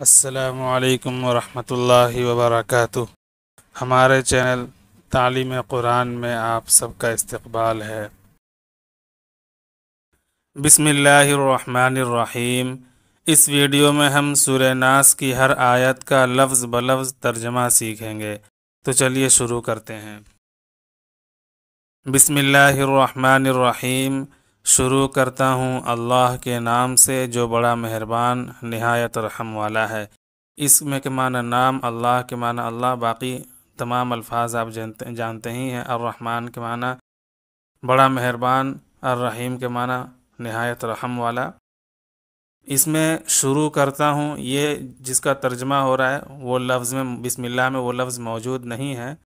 अस्सलामु अलैकुम वरहमतुल्लाहि वबरकातुह। हमारे चैनल तालीम कुरान में आप सबका इस्तकबाल है। बिस्मिल्लाहिर्रहमानिर्रहीम। इस वीडियो में हम सूरह नास की हर आयत का लफ्ज़ ब लफ्ज़ तर्जमा सीखेंगे। तो चलिए शुरू करते हैं। बिस्मिल्लाहिर्रहमानिर्रहीम। शुरू करता हूँ अल्लाह के नाम से जो बड़ा मेहरबान निहायत रहम वाला है। इसमें के माना नाम अल्लाह के माना अल्लाह, बाकी तमाम अल्फाज आप जानते ही हैं। अर्रहमान के माना बड़ा मेहरबान, अर्रहीम के माना निहायत रहम वाला। इसमें शुरू करता हूँ, ये जिसका तर्जमा हो रहा है वो लफ्ज़ में बिस्मिल्लाह में वो लफ्ज़ मौजूद नहीं है,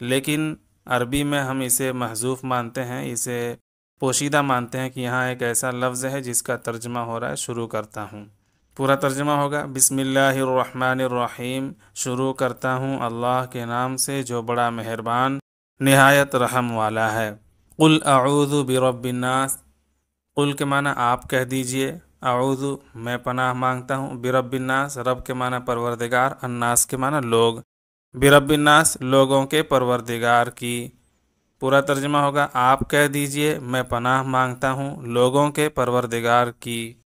लेकिन अरबी में हम इसे महज़ूफ़ मानते हैं, इसे पोशीदा मानते हैं कि यहाँ एक ऐसा लफ्ज़ है जिसका तर्जमा हो रहा है। शुरू करता हूँ, पूरा तर्जमा होगा बिस्मिल्लाहिर्रहमानिर्रहीम। शुरू करता हूँ अल्लाह के नाम से जो बड़ा मेहरबान निहायत रहम वाला है। कुल अऊज़ु बिरब्बिन नास। कुल के माना आप कह दीजिए, अऊज़ु मैं पनाह मांगता हूँ, बिरब्बिन नास रब के माना परवरदिगार, अन्नास के माना लोग, बिरब्बिन नास लोगों के परवरदिगार की। पूरा तर्जमा होगा आप कह दीजिए मैं पनाह मांगता हूँ लोगों के परवरदिगार की।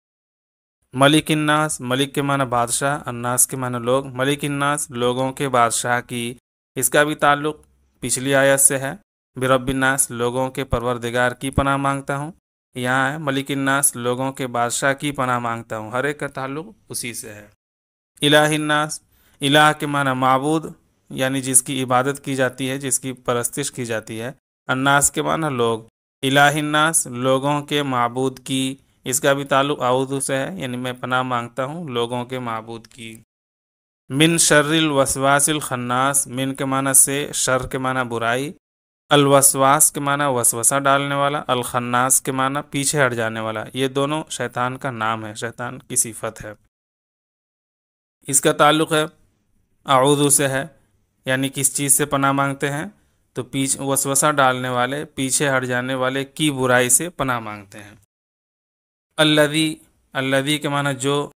मलिकिन्नास, मलिक के माना बादशाह, अन्नास के माना लोग, मलिकिन्नास लोगों के बादशाह की। इसका भी ताल्लुक़ पिछली आयत से है। बिरब्बिन्नास लोगों के परवरदिगार की पनाह मांगता हूँ, यहाँ है मलिकिन्नास लोगों के बादशाह की पनाह मांगता हूँ, हर एक का ताल्लुक़ उसी से है। इलाहिन्नास, इलाह के माना माबूद, यानी जिसकी इबादत की जाती है, जिसकी परस्तिश की जाती है। अन्नास के माना लोग, इलाहिन्नास लोगों के माबूद की। इसका भी ताल्लुक़ आऊज़ु से है, यानी मैं पनाह मांगता हूँ लोगों के माबूद की। मिन शर्रिल वसवासिल खन्नास, मिन के माना से, शर के माना बुराई, अलवसवास के माना वसवसा डालने वाला, अल खन्नास के माना पीछे हट जाने वाला। ये दोनों शैतान का नाम है, शैतान की सिफत है। इसका ताल्लुक़ है आऊज़ु से है, यानी किस चीज़ से पनाह मांगते हैं, तो पीछे वसवसा डालने वाले, पीछे हट जाने वाले की बुराई से पनाह मांगते हैं। अल्लज़ी, अल्लज़ी के माना जो,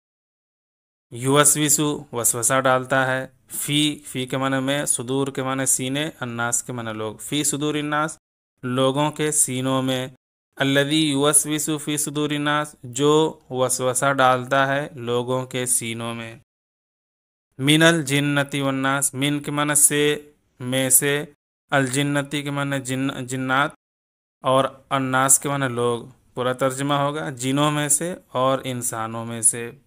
युवस्विसु वसवसा डालता है, फ़ी के माने में, सुदूर के माने सीने, अन्नास के माने लोग, फ़ी सुदूर इन्नास लोगों के सीनों में। अल्लज़ी युवस्विसु फ़ी सुदूर इन्नास जो वसवसा डालता है लोगों के सीनों में। मिनल जिन्नति वन्नास, मिन के माने से, में से, अल जिन्नति के माने जिन्नात, और अन्नास के माने लोग। पूरा तर्जमा होगा जिनों में से और इंसानों में से।